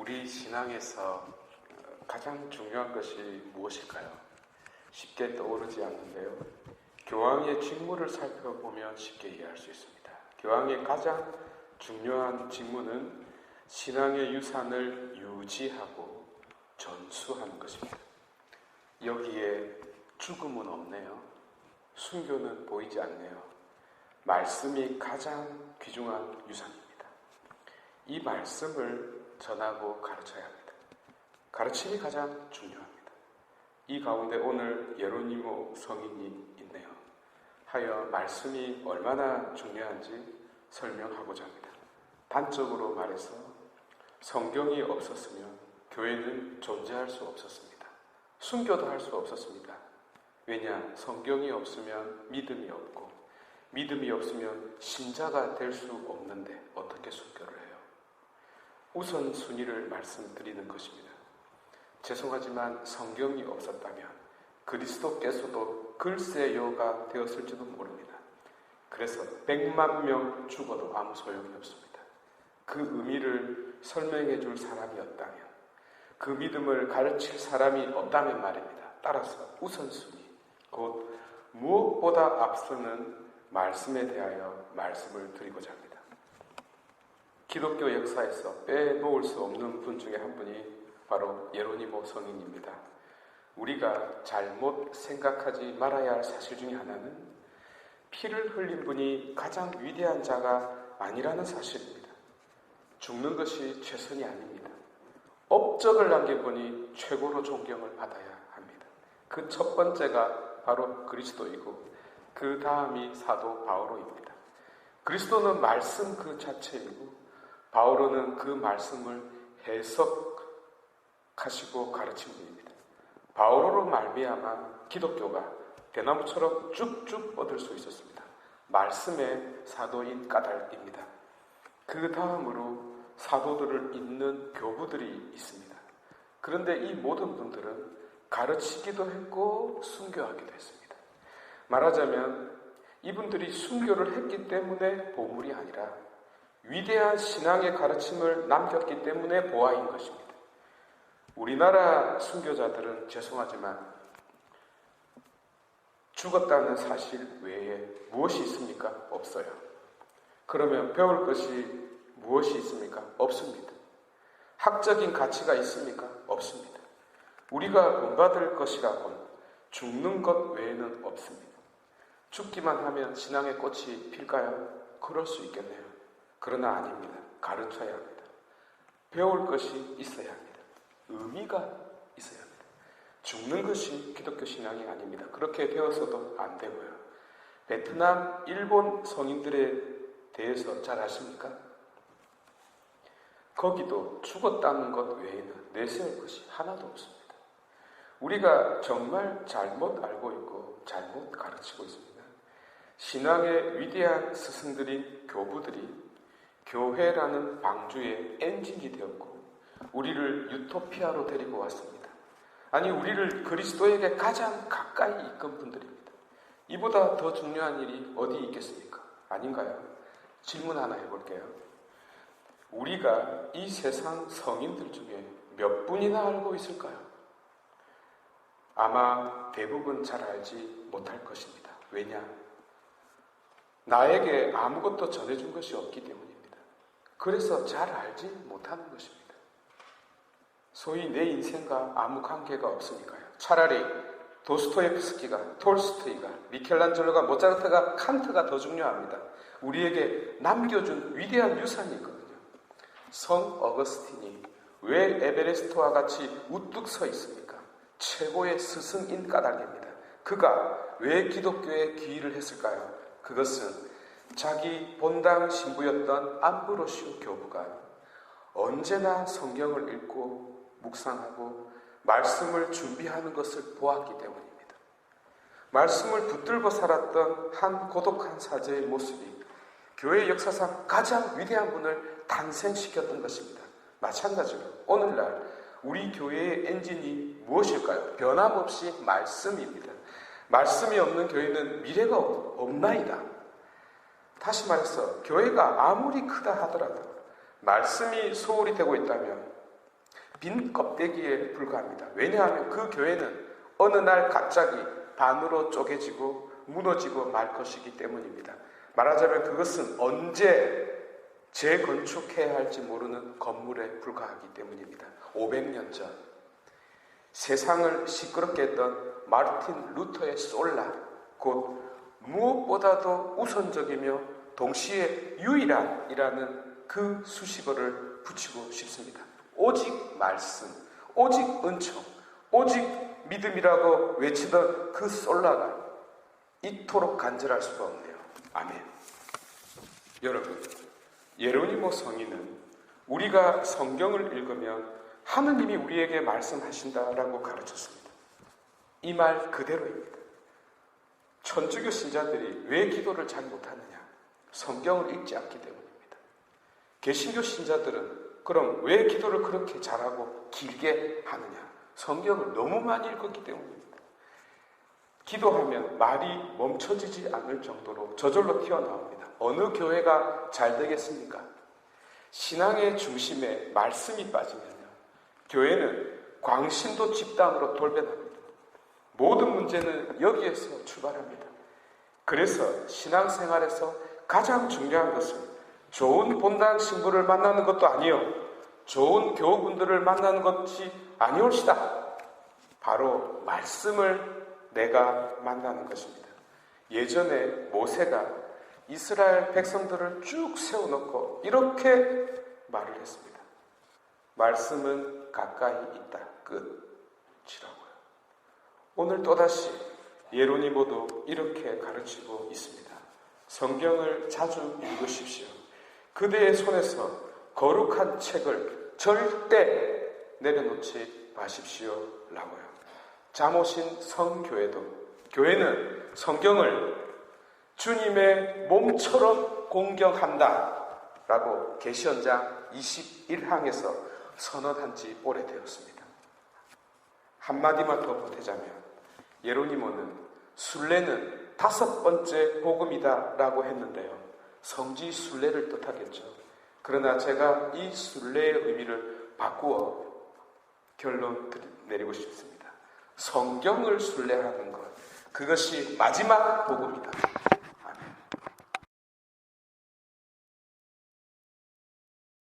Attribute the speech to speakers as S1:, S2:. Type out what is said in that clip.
S1: 우리 신앙에서 가장 중요한 것이 무엇일까요? 쉽게 떠오르지 않는데요. 교황의 직무를 살펴보면 쉽게 이해할 수 있습니다. 교황의 가장 중요한 직무는 신앙의 유산을 유지하고 전수하는 것입니다. 여기에 죽음은 없네요. 순교는 보이지 않네요. 말씀이 가장 귀중한 유산입니다. 이 말씀을 전하고 가르쳐야 합니다. 가르침이 가장 중요합니다. 이 가운데 오늘 예로니모 성인이 있네요. 하여 말씀이 얼마나 중요한지 설명하고자 합니다. 단적으로 말해서 성경이 없었으면 교회는 존재할 수 없었습니다. 순교도 할 수 없었습니다. 왜냐? 성경이 없으면 믿음이 없고 믿음이 없으면 신자가 될 수 없는데 어떻게 순교를 해요? 우선순위를 말씀드리는 것입니다. 죄송하지만 성경이 없었다면 그리스도께서도 글쎄요가 되었을지도 모릅니다. 그래서 100만 명 죽어도 아무 소용이 없습니다. 그 의미를 설명해 줄 사람이 없다면, 그 믿음을 가르칠 사람이 없다면 말입니다. 따라서 우선순위, 곧 무엇보다 앞서는 말씀에 대하여 말씀을 드리고자 합니다. 기독교 역사에서 빼놓을 수 없는 분 중에 한 분이 바로 예로니모 성인입니다. 우리가 잘못 생각하지 말아야 할 사실 중에 하나는 피를 흘린 분이 가장 위대한 자가 아니라는 사실입니다. 죽는 것이 최선이 아닙니다. 업적을 남긴 분이 최고로 존경을 받아야 합니다. 그 첫 번째가 바로 그리스도이고 그 다음이 사도 바오로입니다. 그리스도는 말씀 그 자체이고 바오로는 그 말씀을 해석하시고 가르친 분입니다. 바오로로 말미암아 기독교가 대나무처럼 쭉쭉 뻗을 수 있었습니다. 말씀의 사도인 까닭입니다. 그 다음으로 사도들을 잇는 교부들이 있습니다. 그런데 이 모든 분들은 가르치기도 했고 순교하기도 했습니다. 말하자면 이분들이 순교를 했기 때문에 보물이 아니라 위대한 신앙의 가르침을 남겼기 때문에 보아인 것입니다. 우리나라 순교자들은 죄송하지만 죽었다는 사실 외에 무엇이 있습니까? 없어요. 그러면 배울 것이 무엇이 있습니까? 없습니다. 학적인 가치가 있습니까? 없습니다. 우리가 본받을 것이라고는 죽는 것 외에는 없습니다. 죽기만 하면 신앙의 꽃이 필까요? 그럴 수 있겠네요. 그러나 아닙니다. 가르쳐야 합니다. 배울 것이 있어야 합니다. 의미가 있어야 합니다. 죽는 것이 기독교 신앙이 아닙니다. 그렇게 되어서도 안 되고요. 베트남, 일본 성인들에 대해서 잘 아십니까? 거기도 죽었다는 것 외에는 내세울 것이 하나도 없습니다. 우리가 정말 잘못 알고 있고 잘못 가르치고 있습니다. 신앙의 위대한 스승들인 교부들이 교회라는 방주의 엔진이 되었고 우리를 유토피아로 데리고 왔습니다. 아니, 우리를 그리스도에게 가장 가까이 이끈 분들입니다. 이보다 더 중요한 일이 어디 있겠습니까? 아닌가요? 질문 하나 해볼게요. 우리가 이 세상 성인들 중에 몇 분이나 알고 있을까요? 아마 대부분 잘 알지 못할 것입니다. 왜냐? 나에게 아무것도 전해준 것이 없기 때문입니다. 그래서 잘 알지 못하는 것입니다. 소위 내 인생과 아무 관계가 없으니까요. 차라리 도스토옙스키가, 톨스토이가, 미켈란젤로가, 모차르트가, 칸트가 더 중요합니다. 우리에게 남겨준 위대한 유산이 있거든요. 성 어거스틴이 왜 에베레스트와 같이 우뚝 서 있습니까? 최고의 스승인 까닭입니다. 그가 왜 기독교에 귀의를 했을까요? 그것은 자기 본당 신부였던 암브로시오 교부가 언제나 성경을 읽고 묵상하고 말씀을 준비하는 것을 보았기 때문입니다. 말씀을 붙들고 살았던 한 고독한 사제의 모습이 교회 역사상 가장 위대한 분을 탄생시켰던 것입니다. 마찬가지로 오늘날 우리 교회의 엔진이 무엇일까요? 변함없이 말씀입니다. 말씀이 없는 교회는 미래가 없나이다. 다시 말해서 교회가 아무리 크다 하더라도 말씀이 소홀히 되고 있다면 빈 껍데기에 불과합니다. 왜냐하면 그 교회는 어느 날 갑자기 반으로 쪼개지고 무너지고 말 것이기 때문입니다. 말하자면 그것은 언제 재건축해야 할지 모르는 건물에 불과하기 때문입니다. 500년 전 세상을 시끄럽게 했던 마르틴 루터의 솔라, 곧 무엇보다도 우선적이며 동시에 유일한이라는 그 수식어를 붙이고 싶습니다. 오직 말씀, 오직 은총, 오직 믿음이라고 외치던 그 솔라가 이토록 간절할 수가 없네요. 아멘. 여러분, 예로니모 성인은 우리가 성경을 읽으면 하느님이 우리에게 말씀하신다라고 가르쳤습니다. 이 말 그대로입니다. 천주교 신자들이 왜 기도를 잘 못하느냐? 성경을 읽지 않기 때문입니다. 개신교 신자들은 그럼 왜 기도를 그렇게 잘하고 길게 하느냐? 성경을 너무 많이 읽었기 때문입니다. 기도하면 말이 멈춰지지 않을 정도로 저절로 튀어나옵니다. 어느 교회가 잘 되겠습니까? 신앙의 중심에 말씀이 빠지면요, 교회는 광신도 집단으로 돌변합니다. 모든 문제는 여기에서 출발합니다. 그래서 신앙생활에서 가장 중요한 것은 좋은 본당 신부를 만나는 것도 아니요, 좋은 교우분들을 만나는 것이 아니올시다. 바로 말씀을 내가 만나는 것입니다. 예전에 모세가 이스라엘 백성들을 쭉 세워놓고 이렇게 말을 했습니다. 말씀은 가까이 있다. 끝이라고요. 오늘 또다시 예로니모도 이렇게 가르치고 있습니다. 성경을 자주 읽으십시오. 그대의 손에서 거룩한 책을 절대 내려놓지 마십시오. 라고요. 잠오신 성교회도, 교회는 성경을 주님의 몸처럼 공경한다 라고 계시언장 21항에서 선언한 지 오래되었습니다. 한마디만 더 보태자면 예로니모는 순례는 5번째 복음이다 라고 했는데요, 성지 순례를 뜻하겠죠. 그러나 제가 이 순례의 의미를 바꾸어 결론 내리고 싶습니다. 성경을 순례하는 것, 그것이 마지막 복음이다.